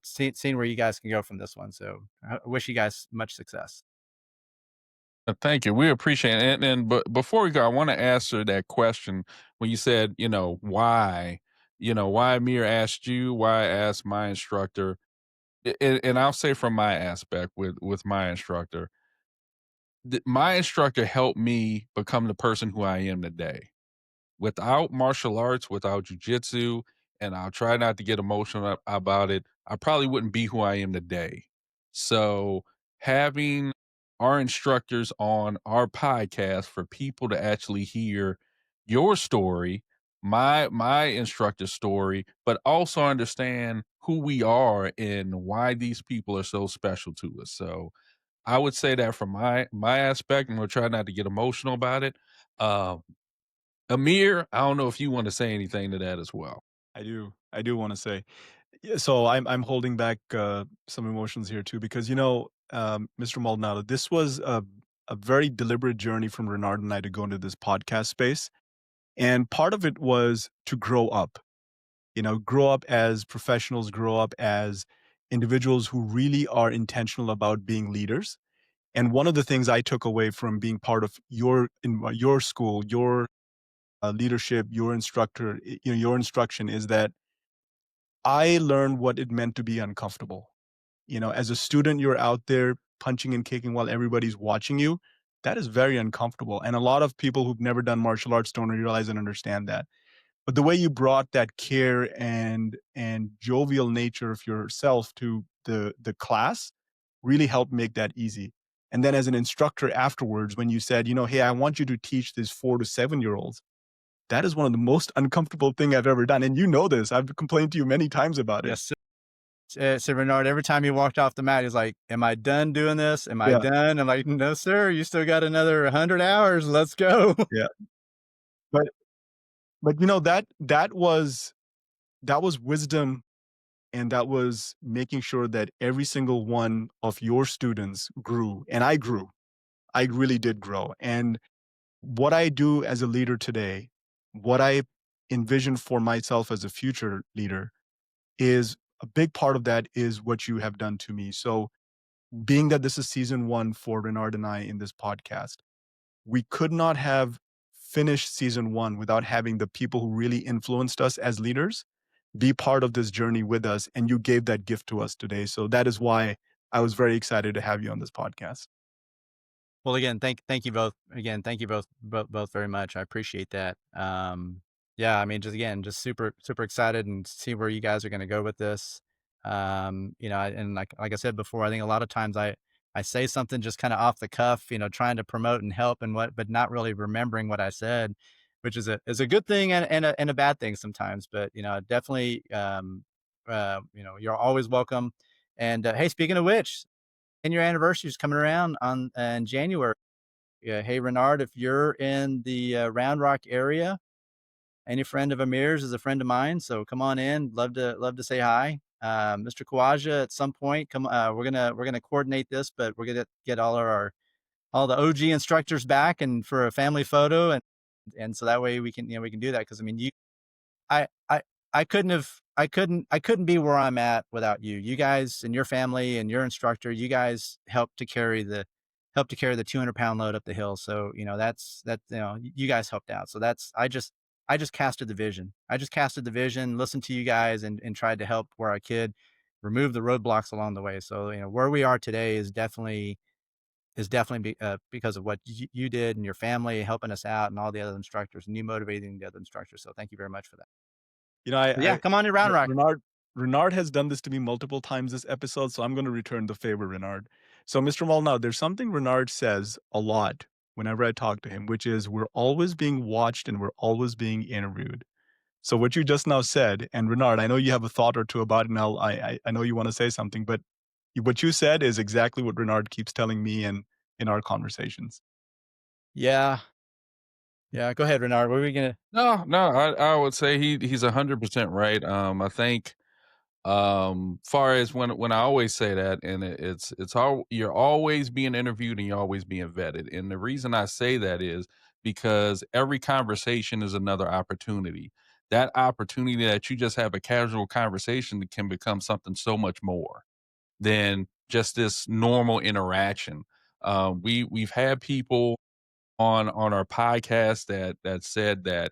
seeing where you guys can go from this one. So, I wish you guys much success. Thank you. We appreciate it. But before we go, I want to answer that question when you said, why, why Amir asked you, why I asked my instructor. And I'll say from my aspect with my instructor, my instructor helped me become the person who I am today. Without martial arts, without jujitsu, and I'll try not to get emotional about it, I probably wouldn't be who I am today. So having our instructors on our podcast for people to actually hear your story, my instructor story, but also understand who we are and why these people are so special to us. So I would say that from my aspect, and we'll try not to get emotional about it. Um, Amir, I don't know if you want to say anything to that as well. I do. I do want to say. Yeah, so I'm holding back some emotions here too because Mr. Maldonado, this was a very deliberate journey from Renard and I to go into this podcast space, and part of it was to grow up. Grow up as professionals, grow up as individuals who really are intentional about being leaders. And one of the things I took away from being part of your school, your leadership, your instructor, your instruction is that I learned what it meant to be uncomfortable. As a student, you're out there punching and kicking while everybody's watching you. That is very uncomfortable. And a lot of people who've never done martial arts don't realize and understand that. But the way you brought that care and jovial nature of yourself to the class really helped make that easy. And then as an instructor afterwards, when you said, hey, I want you to teach these 4 to 7 year olds, that is one of the most uncomfortable thing I've ever done. And you know this. I've complained to you many times about it. Yes. So Renard, every time he walked off the mat, he's like, "Am I done doing this? Am I Yeah, done?" I'm like, "No, sir. You still got another 100 hours. Let's go." yeah. But that was wisdom, and that was making sure that every single one of your students grew, and I grew. I really did grow. And what I do as a leader today, what I envision for myself as a future leader is a big part of that is what you have done to me. So, being that this is season 1 for Renard and I in this podcast, we could not have finished season 1 without having the people who really influenced us as leaders be part of this journey with us, and you gave that gift to us today. So that is why I was very excited to have you on this podcast. Well, again, thank you both. Again, thank you both very much. I appreciate that. Yeah, I mean, just super excited and see where you guys are going to go with this. And like I said before, I think a lot of times I say something just kind of off the cuff, trying to promote and help but not really remembering what I said, which is a good thing and a bad thing sometimes. But definitely, you're always welcome. And hey, speaking of which, and your anniversary is coming around on in January. Yeah, hey Renard, if you're in the Round Rock area, any friend of Amir's is a friend of mine, so come on in. Love to say hi. Mr. Khawaja, at some point, come. We're gonna coordinate this, but we're gonna get all the OG instructors back and for a family photo, and so that way we can do that because I mean I I I couldn't be where I'm at without you. You guys and your family and your instructor, you guys helped to carry the 200-pound load up the hill. So, you guys helped out. So I just casted the vision. I just casted the vision, listened to you guys and tried to help where I could, remove the roadblocks along the way. So, where we are today is definitely because of what you did and your family helping us out and all the other instructors and you motivating the other instructors. So thank you very much for that. But yeah, I come on to Round Rock. Renard has done this to me multiple times this episode, so I'm going to return the favor, Renard. So, Mr. Maldonado, there's something Renard says a lot whenever I talk to him, which is we're always being watched and we're always being interviewed. So what you just now said, and Renard, I know you have a thought or two about it, and I know you want to say something, but what you said is exactly what Renard keeps telling me and in our conversations. Yeah. Yeah. Go ahead, Renard. What are we gonna No, I would say he's 100% right. I think Far as when I always say that, and it's all you're always being interviewed and you're always being vetted. And the reason I say that is because every conversation is another opportunity. That opportunity that you just have a casual conversation can become something so much more than just this normal interaction. We've had people on our podcast that said that,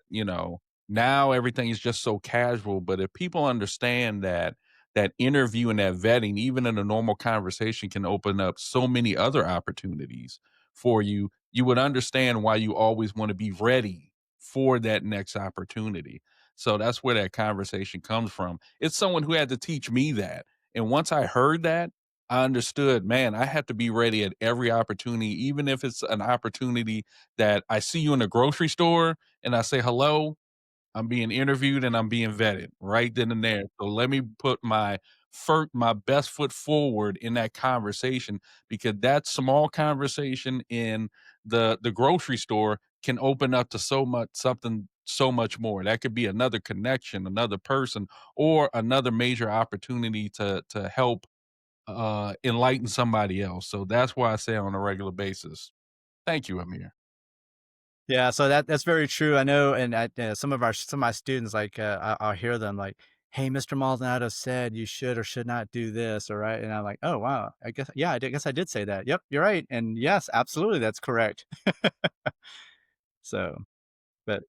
now everything is just so casual, but if people understand that that interview and that vetting, even in a normal conversation, can open up so many other opportunities for you, you would understand why you always want to be ready for that next opportunity. So that's where that conversation comes from. It's someone who had to teach me that. And once I heard that, I understood, man, I have to be ready at every opportunity, even if it's an opportunity that I see you in the grocery store and I say hello, I'm being interviewed and I'm being vetted right then and there. So let me put my best foot forward in that conversation, because that small conversation in the grocery store can open up to something so much more. That could be another connection, another person, or another major opportunity to help enlighten somebody else. So that's why I say on a regular basis. Thank you, Amir. Yeah, so that's very true. I know, and some of my students, like, I'll hear them like, "Hey, Mr. Maldonado said you should or should not do this," or right, and I'm like, "Oh wow, I guess yeah, guess I did say that. Yep, you're right, and yes, absolutely, that's correct." So, but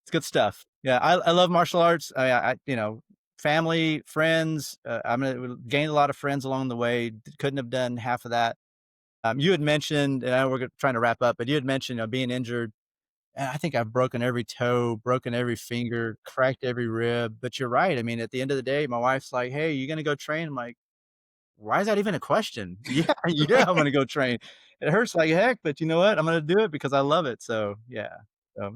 it's good stuff. Yeah, I love martial arts. Family, friends. I'm gonna gained a lot of friends along the way. Couldn't have done half of that. You had mentioned, and I know trying to wrap up, but you had mentioned, being injured. And I think I've broken every toe, broken every finger, cracked every rib. But you're right. I mean, at the end of the day, my wife's like, "Hey, you gonna go train?" I'm like, "Why is that even a question?" Yeah, yeah, I'm gonna go train. It hurts like heck, but you know what? I'm gonna do it because I love it. So yeah.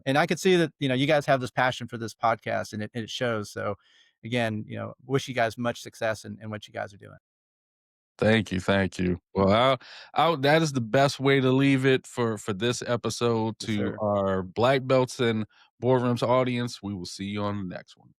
And I could see that, you guys have this passion for this podcast, and it shows. So again, wish you guys much success in what you guys are doing. Thank you, thank you. Well, that is the best way to leave it for this episode. Yes, To sir. our black belts and boardrooms audience, we will see you on the next one.